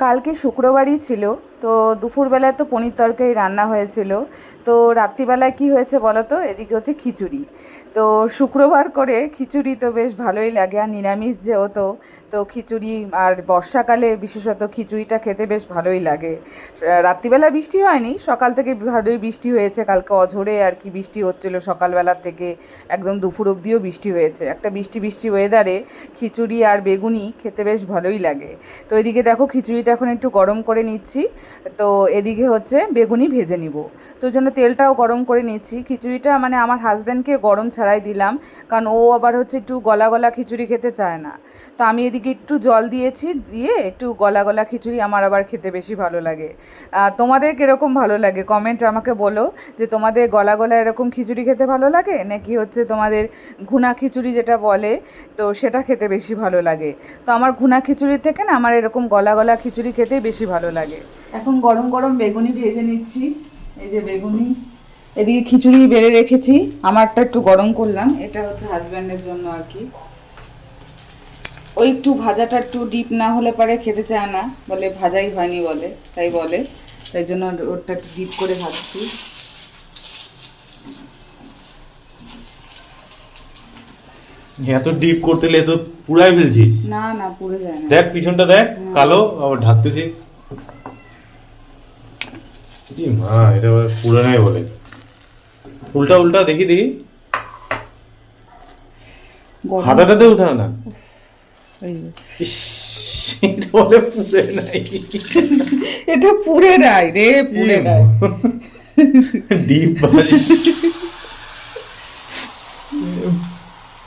কালকে শুক্রবারই ছিল, তো দুপুরবেলায় তো পনির তরকারি রান্না হয়েছিল। তো রাত্রিবেলায় কি হয়েছে বলো তো, এদিকে হচ্ছে খিচুড়ি। তো শুক্রবার করে খিচুড়ি তো বেশ ভালোই লাগে, আর নিরামিষ যেহেতু, তো খিচুড়ি আর বর্ষাকালে বিশেষত খিচুড়িটা খেতে বেশ ভালোই লাগে। রাত্রিবেলা বৃষ্টি হয়নি, সকাল থেকে ভালোই বৃষ্টি হয়েছে, কালকে অঝোরে আর কি বৃষ্টি হচ্ছিল সকালবেলা থেকে একদম দুপুর অবধিও বৃষ্টি হয়েছে। একটা বৃষ্টি বৃষ্টি ওয়েদারে খিচুড়ি আর বেগুনি খেতে বেশ ভালোই লাগে। তো এদিকে দেখো খিচুড়িটা এখন একটু গরম করে নিচ্ছি, তো এদিকে হচ্ছে বেগুনি ভেজে নিব। তো ওই জন্য তেলটাও গরম করে নিচ্ছি। খিচুড়িটা মানে আমার হাজব্যান্ডকে গরম ছাড়াই দিলাম, কারণ ও আবার হচ্ছে একটু গলা গলা খিচুড়ি খেতে চায় না। তো আমি এদিকে একটু জল দিয়েছি, দিয়ে একটু গলা গলা খিচুড়ি আমার আবার খেতে বেশি ভালো লাগে। তোমাদের কীরকম ভালো লাগে কমেন্ট আমাকে বলো, যে তোমাদের গলা গলা এরকম খিচুড়ি খেতে ভালো লাগে, নাকি হচ্ছে তোমাদের ঘুনা খিচুড়ি যেটা বলে, তো সেটা খেতে বেশি ভালো লাগে। তো আমার ঘুনা খিচুড়ি থেকে না আমার এরকম গলা গলা খিচুড়ি খেতেই বেশি ভালো লাগে। এখন গরম গরম বেগুনি ভেজে নিচ্ছি। এই যে বেগুনি, এদিকে খিচুড়ি বেড়ে রেখেছি, আমারটা একটু গরম করলাম, এটা হচ্ছে হাজব্যান্ডের জন্য আর কি। ওই একটু ভাজাটা একটু ডিপ না হলে পরে খেতে চায় না, বলে ভাজাই হয়নি বলে, তাই বলে, তাই জন্য ওটা একটু ডিপ করে ভাজছি। এত ডিপ করতে গেলে তো পুরাই ফেলছিস। না না, পুড়ে যায় না। দেখ পিছনটা দেখ, কালো, আবার ঢাকতেছিস। কি মা, এটা পুরো নাই বলে। উল্টা উল্টা দেখি দেখি, হাতাটাতে উঠা না। ইস, এটা বলে পুড়ে নাই। এটা পুড়ে নাই রে, পুড়ে নাই। ডিপ ভাজি।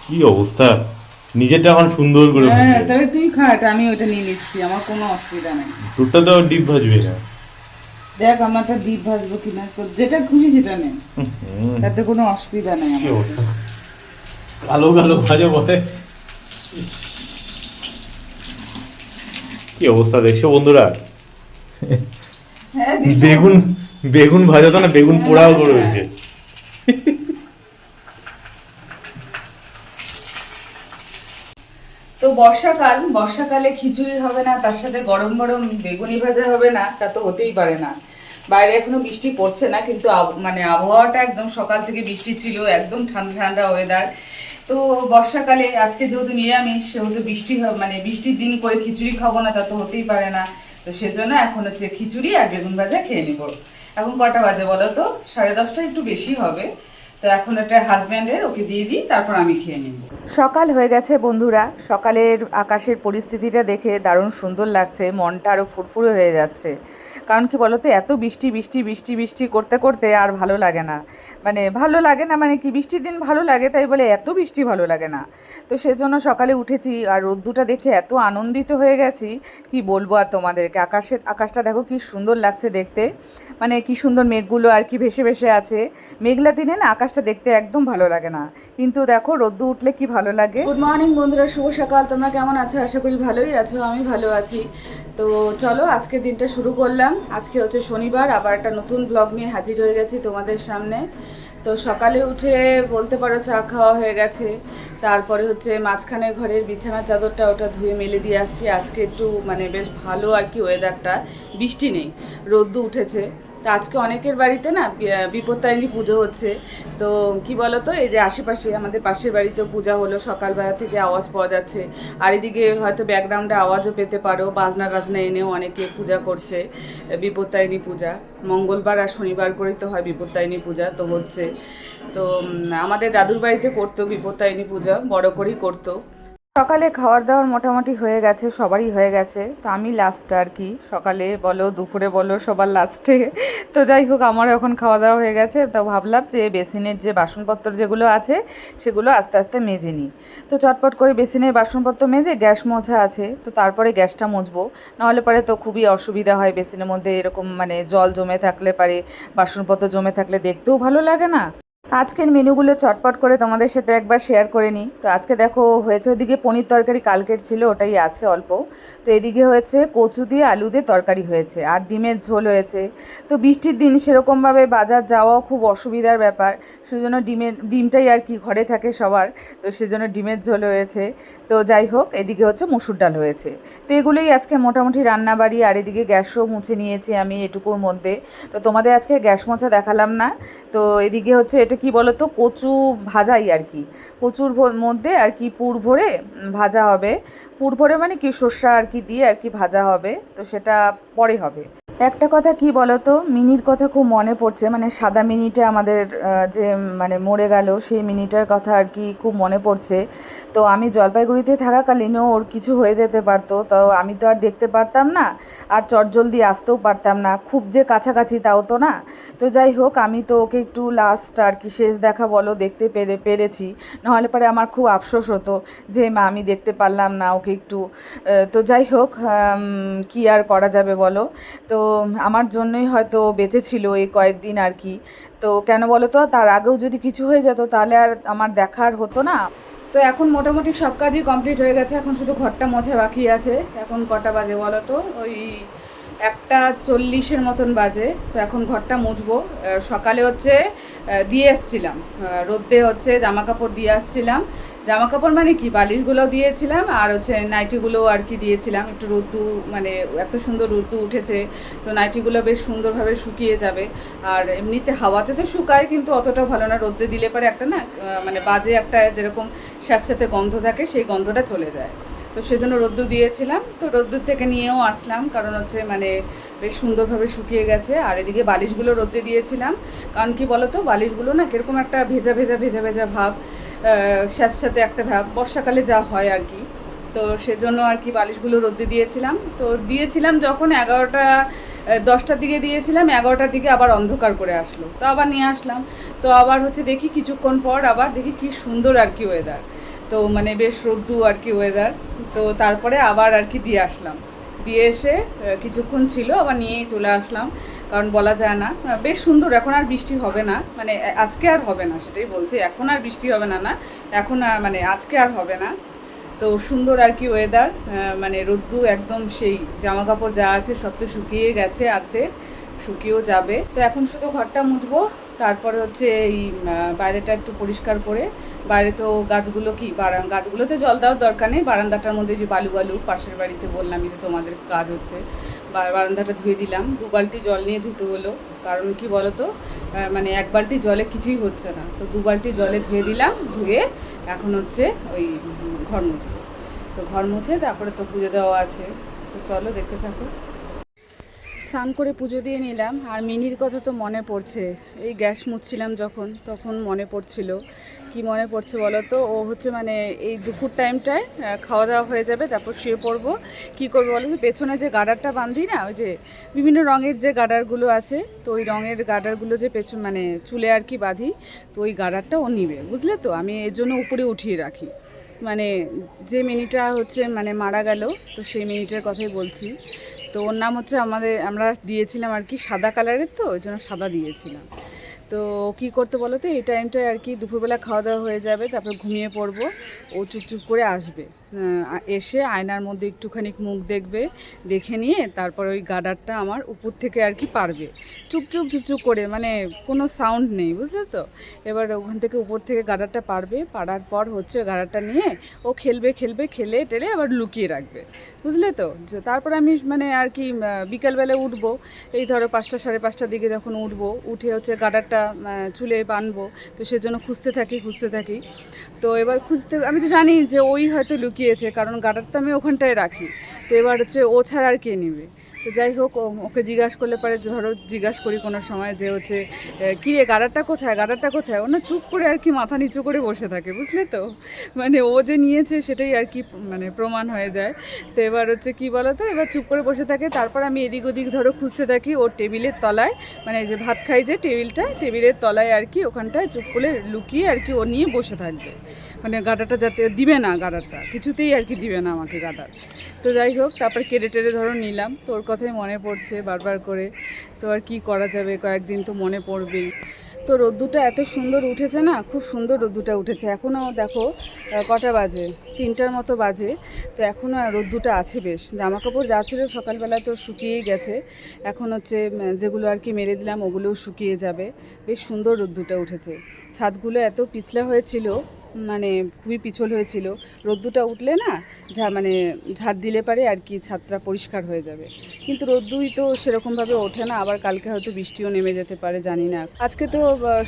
কি অবস্থা, নিজেরটা এখন সুন্দর করে হ্যাঁ, তাহলে তুই খা, এটা আমি ওটা নিয়ে নিচ্ছি, আমার কোনো অসুবিধা নেই। তোরটা তো ডিপ ভাজবে না। দেখ আমারটা ডিপ ভাজবো কিনা, তো যেটা খুশি সেটা নে, তাতে কোনো অসুবিধা নেই কি আমার। অবস্থা, কালো কালো ভাজা বলে। কি অবস্থা দেখছো বন্ধুরা, হ্যাঁ, দিচ্ছি। বেগুন বেগুন ভাজা তো না, বেগুন পোড়াও করে হয়েছে। তো বর্ষাকালে খিচুড়ি হবে না, তার সাথে গরম গরম বেগুনি ভাজা হবে না, তা তো হতেই পারে না। বাইরে এখনো বৃষ্টি পড়ছে না, কিন্তু মানে আবহাওয়াটা একদম সকাল থেকে বৃষ্টি ছিল, একদম ঠান্ডা ঠান্ডা ওয়েদার। তো বর্ষাকালে আজকে যেহেতু নিরামিষ, সেহেতু বৃষ্টি মানে বৃষ্টির দিন করে খিচুড়ি খাবো না, তা তো হতেই পারে না। তো সেজন্য এখন হচ্ছে খিচুড়ি আর বেগুন ভাজা খেয়ে নিব। এখন কটা বাজে বলো তো, 10:30, একটু বেশি হবে। তো এখন এটা হাজব্যান্ডের, ওকে দিয়ে দিই, তারপর আমি খেয়ে নিব। সকাল হয়ে গেছে বন্ধুরা, সকালের আকাশের পরিস্থিতিটা দেখে দারুণ সুন্দর লাগছে, মনটা আরও ফুরফুরে হয়ে যাচ্ছে। কারণ কি বলতো, এত বৃষ্টি বৃষ্টি বৃষ্টি বৃষ্টি করতে করতে আর ভালো লাগে না। ভালো লাগে না মানে কি, বৃষ্টির দিন ভালো লাগে, তাই বলে এত বৃষ্টি ভালো লাগে না। তো সেজন্য সকালে উঠেছি আর রোদ্দুটা দেখে এত আনন্দিত হয়ে গেছি, কি বলবো আর তোমাদেরকে। আকাশটা দেখো কি সুন্দর লাগছে দেখতে, মানে কি সুন্দর মেঘগুলো আর কি ভেসে ভেসে আছে। মেঘলা দিনে না আকাশটা দেখতে একদম ভালো লাগে না, কিন্তু দেখো রোদ্দু উঠলে কি ভালো লাগে। গুড মর্নিং বন্ধুরা, শুভ সকাল। তোমরা কেমন আছো? আশা করি ভালোই আছো, আমি ভালো আছি। তো চলো আজকে দিনটা শুরু করলাম। আজকে হচ্ছে শনিবার, আবার একটা নতুন ব্লগ নিয়ে হাজির হয়ে গেছি তোমাদের সামনে। তো সকালে উঠে বলতে পারো চা খাওয়া হয়ে গেছে, তারপরে হচ্ছে মাঝখানে ঘরের বিছানার চাদরটা ওটা ধুয়ে মেলে দিয়ে আসছি। আজকে একটু মানে বেশ ভালো আর কি ওয়েদারটা, বৃষ্টি নেই, রোদ্দু উঠেছে। তো আজকে অনেকের বাড়িতে না বিপত্তারিণী পুজো হচ্ছে। তো কি বলো তো, এই যে আশেপাশে আমাদের পাশের বাড়িতেও পূজা হলো, সকালবেলা থেকে আওয়াজ পাওয়া যাচ্ছে। আর এদিকে হয়তো ব্যাকগ্রাউন্ডে আওয়াজও পেতে পারো, বাজনা গাজনা এনেও অনেকে পূজা করছে, বিপত্তারিণী পূজা। মঙ্গলবার আর শনিবার করেই তো হয় বিপত্তারিণী পূজা, তো হচ্ছে। তো আমাদের দাদুর বাড়িতে করতো বিপত্তারিণী পূজা, বড় করেই করতো। সকালে খাওয়ার দাওয়ার মোটামুটি হয়ে গেছে, সবারই হয়ে গেছে, তো আমি লাস্ট আর কি, সকালে বলো দুপুরে বলো সবার লাস্টে। তো যাই হোক, আমারও এখন খাওয়া দাওয়া হয়ে গেছে, তো ভাবলাম যে বেসিনের যে বাসনপত্র যেগুলো আছে সেগুলো আস্তে আস্তে মেজে নিই। তো চটপট করে বেসিনের বাসনপত্র মেজে, গ্যাস মোছা আছে তো তারপরে গ্যাসটা মুছবো, নাহলে পরে তো খুবই অসুবিধা হয়। বেসিনের মধ্যে এরকম মানে জল জমে থাকলে পারে, বাসনপত্র জমে থাকলে দেখতেও ভালো লাগে না, আজকের মেনুগুলো চটপট করে তোমাদের সাথে একবার শেয়ার করে নিই। তো আজকে দেখো হয়েছে ওদিকে পনির তরকারি কালকের ছিল, ওটাই আছে অল্প। তো এদিকে হয়েছে কচু দিয়ে আলু দিয়ে তরকারি হয়েছে, আর ডিমের ঝোল হয়েছে। তো বৃষ্টির দিন সেরকমভাবে বাজার যাওয়াও খুব অসুবিধার ব্যাপার, সেজন্য ডিমটাই আর কি ঘরে থাকে সবার, তো সেজন্য ডিমের ঝোল হয়েছে। তো যাই হোক, এদিকে হচ্ছে মসুর ডাল হয়েছে। তো এগুলোই আজকে মোটামুটি রান্নাবাড়ি। আর এদিকে গ্যাসও মুছে নিয়েছি আমি এটুকুর মধ্যে। তো তোমাদের আজকে গ্যাস মোছা দেখালাম না। তো এদিকে হচ্ছে এটা কি বলো তো, কচু ভাজাই আর কি, কচুর মধ্যে আর কি পুর ভরে ভাজা হবে। পুর ভরে মানে কি সর্ষা আর কি দিয়ে আর কি ভাজা হবে, তো সেটা পরে হবে। একটা কথা কি বলো তো, মিনির কথা খুব মনে পড়ছে, মানে সাদা মিনিটা আমাদের যে মানে মরে গেল, সেই মিনিটার কথা আর কি খুব মনে পড়ছে। তো আমি জলপাইগুড়িতে থাকাকালীনও ওর কিছু হয়ে যেতে পারতো, তো আমি তো আর দেখতে পারতাম না, আর চটজলদি আসতেও পারতাম না, খুব যে কাছাকাছি তাও তো না। তো যাই হোক, আমি তো ওকে একটু লাস্ট আর কি শেষ দেখা বলো দেখতে পেরেছি। নাহলে পরে আমার খুব আফসোস হতো যে মা আমি দেখতে পারলাম না ওকে একটু। তো যাই হোক, কি আর করা যাবে বলো। তো আমার জন্যই হয়তো বেঁচে ছিল এই কয়েকদিন আর কি। তো কেন বলো তো, তার আগেও যদি কিছু হয়ে যেত তাহলে আর আমার দেখার হতো না। তো এখন মোটামুটি সব কাজই কমপ্লিট হয়ে গেছে, এখন শুধু ঘরটা মোছা বাকি আছে। এখন কটা বাজে বলো তো, ওই 1:40 মতন বাজে। তো এখন ঘরটা মুছবো। সকালে হচ্ছে দিয়ে এসছিলাম রোদ্দে, হচ্ছে জামা কাপড় দিয়ে আসছিলাম। জামা কাপড় মানে কি, বালিশগুলো দিয়েছিলাম, আর হচ্ছে নাইটিগুলো আর কি দিয়েছিলাম। একটু রোদ্দু, মানে এত সুন্দর রোদ্দু উঠেছে, তো নাইটিগুলো বেশ সুন্দরভাবে শুকিয়ে যাবে। আর এমনিতে হাওয়াতে তো শুকায়, কিন্তু অতটা ভালো না, রোদ্দে দিলে পরে একটা না মানে বাজে একটা যেরকম স্যাঁতস্যাঁতে গন্ধ থাকে, সেই গন্ধটা চলে যায়। তো সেজন্য রোদ্দুর দিয়েছিলাম। তো রোদ্দুর থেকে নিয়েও আসলাম, কারণ হচ্ছে মানে বেশ সুন্দরভাবে শুকিয়ে গেছে। আর এদিকে বালিশগুলো রোদ্দে দিয়েছিলাম, কারণ কি বলতো, বালিশগুলো না কীরকম একটা ভেজা ভেজা ভেজা ভেজা ভাব, স্যাঁতস্যাঁতে একটা ভাব, বর্ষাকালে যা হয় আর কি। তো সেজন্য আর কি বালিশগুলো রোদ্দে দিয়েছিলাম। তো দিয়েছিলাম যখন 10টার দিকে দিয়েছিলাম, 11টার দিকে আবার অন্ধকার করে আসলো, তো আবার নিয়ে আসলাম। তো আবার হচ্ছে দেখি কিছুক্ষণ পর আবার দেখি কি সুন্দর আর কি ওয়েদার, তো মানে বেশ রোদ্দু আর কি ওয়েদার। তো তারপরে আবার আর কি দিয়ে আসলাম, দিয়ে এসে কিছুক্ষণ ছিল, আবার নিয়েই চলে আসলাম, কারণ বলা যায় না। বেশ সুন্দর, এখন আর বৃষ্টি হবে না, মানে আজকে আর হবে না, সেটাই বলছি, এখন আর বৃষ্টি হবে না, এখন আর মানে আজকে আর হবে না। তো সুন্দর আর কি ওয়েদার, মানে রোদ্দু একদম সেই, জামা কাপড় যা আছে সব তো শুকিয়ে গেছে, আর্ধেক শুকিয়েও যাবে। তো এখন শুধু ঘরটা মুছবো, তারপরে হচ্ছে এই বাইরেটা একটু পরিষ্কার করে। বাইরে তো গাছগুলো কি, গাছগুলোতে জল দেওয়ার দরকার নেই, বারান্দাটার মধ্যে যে বালু বালু, পাশের বাড়িতে বললামই যে তোমাদের কাজ হচ্ছে, বারান্দাটা ধুয়ে দিলাম। 2 বালতি জল নিয়ে ধুতে হলো, কারণ কি বলো তো, মানে 1 বালতি জলে কিছুই হচ্ছে না, তো 2 বালতি জলে ধুয়ে দিলাম। ধুয়ে এখন হচ্ছে ওই ঘর মুছবো। তো ঘর মুছে তারপরে তো পুজো দেওয়া আছে, তো চলো দেখতে থাকো। স্নান করে পুজো দিয়ে নিলাম। আর মিনির কথা তো মনে পড়ছে, এই গ্যাস মুছছিলাম যখন, তখন মনে পড়ছিল। কি মনে পড়ছে বলো তো, ও হচ্ছে মানে এই দুপুর টাইমটায় খাওয়া দাওয়া হয়ে যাবে, তারপর শুয়ে পড়বো। কী করবো বলো তো, পেছনে যে গার্ডারটা বাঁধি না, ওই যে বিভিন্ন রঙের যে গার্ডারগুলো আছে, তো ওই রঙের গার্ডারগুলো যে পেছন মানে চুলে আর কি বাঁধি, তো ওই গার্ডারটা ও নিবে, বুঝলে তো। আমি এর জন্য উপরে উঠিয়ে রাখি, মানে যে মিনিটা হচ্ছে মানে মারা গেল, তো সেই মিনিটের কথাই বলছি। তো ওর নাম হচ্ছে আমরা দিয়েছিলাম আর কি সাদা কালারের, তো ওই জন্য সাদা দিয়েছিলাম। তো কী করতে বলো তো, এই টাইমটায় আর কি দুপুরবেলা খাওয়া দাওয়া হয়ে যাবে, তারপর ঘুমিয়ে পড়বো। ও চুপচুপ করে আসবে, এসে আয়নার মধ্যে একটুখানি মুখ দেখবে, দেখে নিয়ে তারপর ওই গার্ডারটা আমার উপর থেকে আর কি পারবে, চুপচুপ চুপচুপ করে, মানে কোনো সাউন্ড নেই, বুঝলে তো। এবার ওখান থেকে উপর থেকে গার্ডারটা পারবে, পারার পর হচ্ছে গার্ডারটা নিয়ে ও খেলবে, খেলে টেলে আবার লুকিয়ে রাখবে, বুঝলে তো। তারপর আমি মানে আর কি বিকালবেলা উঠবো, এই ধরো 5টা 5:30টার দিকে যখন উঠবো, উঠে হচ্ছে গার্ডারটা চুলে বাঁধবো। তো সেজন্য খুঁজতে থাকি। তো এবার আমি তো জানি যে ওই হয়তো লুকিয়েছে, কারণ গার্ডারটা আমি ওখানটায় রাখি। তো এবার হচ্ছে ও ছাড়া আর কে নেবে। তো যাই হোক, ওকে জিজ্ঞাসা করলে পরে, ধরো জিজ্ঞাসা করি কোনো সময় যে হচ্ছে কী রে, গার্ডারটা কোথায়, ও না চুপ করে আর কি মাথা নিচু করে বসে থাকে, বুঝলে তো। মানে ও যে নিয়েছে সেটাই আর কি মানে প্রমাণ হয়ে যায়। তো এবার হচ্ছে কী বলো তো, এবার চুপ করে বসে থাকে। তারপর আমি এদিক ওদিক ধরো খুঁজতে থাকি ওর টেবিলের তলায়, মানে যে ভাত খাই যে টেবিলের তলায় আর কি, ওখানটায় চুপ করে লুকিয়ে আর কি ও নিয়ে বসে থাকবে, মানে গার্ডারটা যাতে দিবে না, গার্ডারটা কিছুতেই আর কি দিবে না আমাকে গার্ডার। তো যাই হোক, তারপর কেড়ে ধরো নিলাম। তোর কথাই মনে পড়ছে বারবার করে, তো আর কি করা যাবে, কয়েকদিন তো মনে পড়বেই। তো রোদ্দুরটা এত সুন্দর উঠেছে না, খুব সুন্দর রোদ্দুরটা উঠেছে। এখনও দেখো কটা বাজে, 3টার মতো বাজে। তো এখনও রোদ্দুরটা আছে বেশ। জামা কাপড় যা ছিল সকালবেলা তো শুকিয়েই গেছে। এখন হচ্ছে যেগুলো আর কি মেরে দিলাম ওগুলোও শুকিয়ে যাবে। বেশ সুন্দর রোদ্দুরটা উঠেছে। ছাদগুলো এত পিছলা হয়েছিল, মানে খুবই পিছল হয়েছিল। রোদ্দুরটা উঠলে না মানে ঝাড় দিলে পারে আর কি ছাদটা পরিষ্কার হয়ে যাবে, কিন্তু রোদ্দুরই তো সেরকমভাবে ওঠে না। আবার কালকে হয়তো বৃষ্টিও নেমে যেতে পারে, জানি না। আজকে তো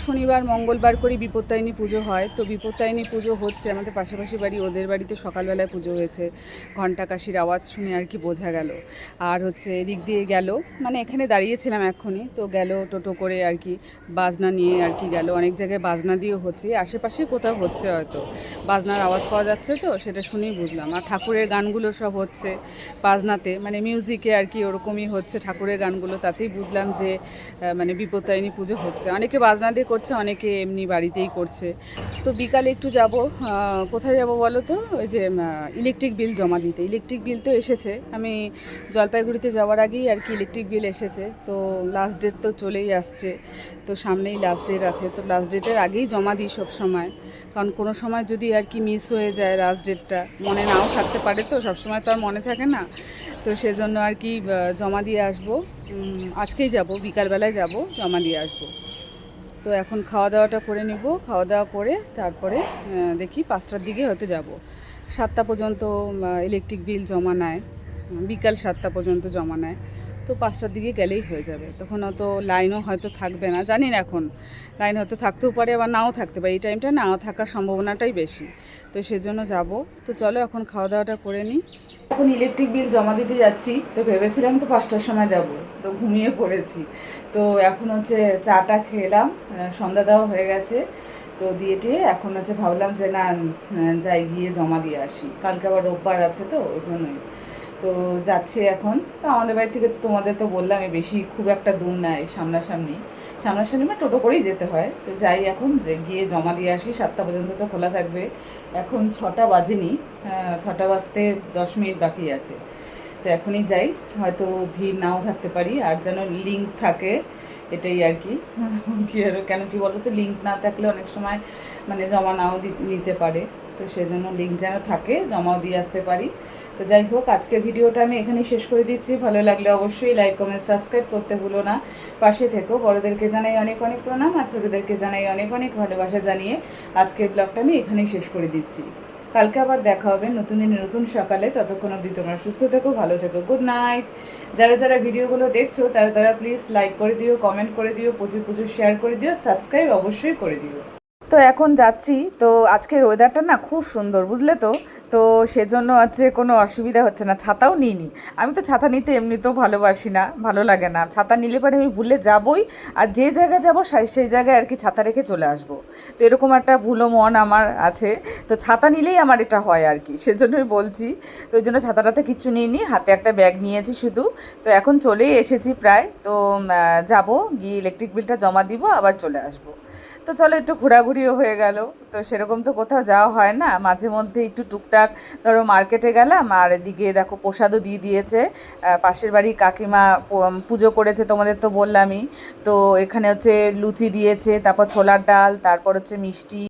শনিবার মঙ্গলবার করে বিপত্তারিণী পুজো হয়, তো বিপত্তারিণী পুজো হচ্ছে আমাদের পাশাপাশি বাড়ি, ওদের বাড়িতে সকালবেলায় পুজো হয়েছে। ঘণ্টা কাশির আওয়াজ শুনে আর কি বোঝা গেল। আর হচ্ছে এদিক দিয়ে গেল, মানে এখানে দাঁড়িয়েছিলাম এক্ষুনি, তো গেল টোটো করে আর কি, বাজনা নিয়ে আর কি গেল। অনেক জায়গায় বাজনা দিয়েও হচ্ছে, আশেপাশে কোথাও হচ্ছে হয়তো, বাজনার আওয়াজ পাওয়া যাচ্ছে, তো সেটা শুনেই বুঝলাম। আর ঠাকুরের গানগুলো সব হচ্ছে বাজনাতে, মানে মিউজিকে আর কি ওরকমই হচ্ছে ঠাকুরের গানগুলো, তাতেই বুঝলাম যে মানে বিপত্তারিণী পুজো হচ্ছে। অনেকে বাজনা দিয়ে করছে, অনেকে এমনি বাড়িতেই করছে। তো বিকালে একটু যাব, কোথায় যাব বলো তো, ওই যে ইলেকট্রিক বিল জমা দিতে। ইলেকট্রিক বিল তো এসেছে, আমি জলপাইগুড়িতে যাওয়ার আগেই আর কি ইলেকট্রিক বিল এসেছে। তো লাস্ট ডেট তো চলেই আসছে, তো সামনেই লাস্ট ডেট আছে, তো লাস্ট ডেটের আগেই জমা দিই সব সময়। কারণ কোনো সময় যদি আর কি মিস হয়ে যায় লাস্ট ডেটটা, মনে নাও থাকতে পারে, তো সবসময় তো আর মনে থাকে না। তো সেজন্য আর কি জমা দিয়ে আসবো। আজকেই যাব, বিকালবেলায় যাব, জমা দিয়ে আসবো। তো এখন খাওয়া দাওয়াটা করে নেব, খাওয়া দাওয়া করে তারপরে দেখি 5টার দিকে হয়তো যাব। 7টা পর্যন্ত ইলেকট্রিক বিল জমা নেয়, বিকাল 7টা পর্যন্ত জমা নেয়। তো 5টার দিকে গেলেই হয়ে যাবে, তখন অত লাইনও হয়তো থাকবে না, জানি না। এখন লাইন হয়তো থাকতেও পারে, আবার নাও থাকতে পারে, এই টাইমটা নাও থাকার সম্ভাবনাটাই বেশি। তো সেজন্য যাব। তো চলো এখন খাওয়া দাওয়াটা করে নিই। এখন ইলেকট্রিক বিল জমা দিতে যাচ্ছি, তো ভেবেছিলাম তো 5টার সময় যাব, তো ঘুমিয়ে পড়েছি। তো এখন হচ্ছে চাটা খেলাম, সন্ধ্যা দেওয়া হয়ে গেছে। তো দিয়ে টিয়ে এখন হচ্ছে ভাবলাম যে না, যাই গিয়ে জমা দিয়ে আসি, কালকে আবার রোববার আছে, তো ওই জন্যই। তো যাচ্ছি এখন। তো আমাদের বাড়ি থেকে তো তোমাদের তো বললাম বেশি খুব একটা দূর না, এই সামনাসামনি বা টোটো করেই যেতে হয়। তো যাই এখন, যে গিয়ে জমা দিয়ে আসি। 7টা পর্যন্ত তো খোলা থাকবে। এখন 6টা বাজেনি, 6টা বাজতে 10 মিনিট বাকি আছে। তো এখনই যাই, হয়তো ভিড় নাও থাকতে পারি, আর যেন লিঙ্ক থাকে, এটাই আর কি। কী হবে, কেন কি বলো তো, লিঙ্ক না থাকলে অনেক সময় মানে জমা নাও নিতে পারে। তো সেজন্য লিঙ্ক যেন থাকে, জমাও দিয়ে আসতে পারি। তো যাই হোক, আজকের ভিডিওটা আমি এখানেই শেষ করে দিচ্ছি। ভালো লাগলে অবশ্যই লাইক কমেন্ট সাবস্ক্রাইব করতে ভুলো না, পাশে থেকো। বড়োদেরকে জানাই অনেক অনেক প্রণাম, আর ছোটোদেরকে জানাই অনেক অনেক ভালোবাসা জানিয়ে আজকের ব্লগটা আমি এখানেই শেষ করে দিচ্ছি। কালকে আবার দেখা হবে নতুন দিনে নতুন সকালে। ততক্ষণ অবধি তোমরা সুস্থ থেকো, ভালো থেকো, গুড নাইট। যারা যারা ভিডিওগুলো দেখছো তারা তারা প্লিজ লাইক করে দিও, কমেন্ট করে দিও, প্রচুর প্রচুর শেয়ার করে দিও, সাবস্ক্রাইব অবশ্যই করে দিও। তো এখন যাচ্ছি। তো আজকের ওয়েদারটা না খুব সুন্দর, বুঝলে তো। তো সেজন্য হচ্ছে কোনো অসুবিধা হচ্ছে না, ছাতাও নিইনি। আমি তো ছাতা নিতে এমনিতেও ভালোবাসি না, ভালো লাগে না। ছাতা নিলে পরে আমি ভুলে যাবই, আর যে জায়গায় যাবো সেই জায়গায় আর কি ছাতা রেখে চলে আসবো। তো এরকম একটা ভুলো মন আমার আছে। তো ছাতা নিলেই আমার এটা হয় আর কি, সেজন্যই বলছি। তো ওই জন্য ছাতাটাতে কিচ্ছু নিইনি, হাতে একটা ব্যাগ নিয়েছি শুধু। তো এখন চলেই এসেছি প্রায়। তো যাবো, গিয়ে ইলেকট্রিক বিলটা জমা দিব, আবার চলে আসবো। তো চলো, একটু ঘোরাঘুরিও হয়ে গেল। তো সেরকম তো কোথাও যাওয়া হয় না, মাঝে মধ্যে একটু টুকটাক ধরো মার্কেটে গেলাম। আর এদিকে দেখো প্রসাদও দিয়ে দিয়েছে, পাশের বাড়ি কাকিমা পুজো করেছে, তোমাদের তো বললামই। তো এখানে হচ্ছে লুচি দিয়েছে, তারপর ছোলার ডাল, তারপর হচ্ছে মিষ্টি।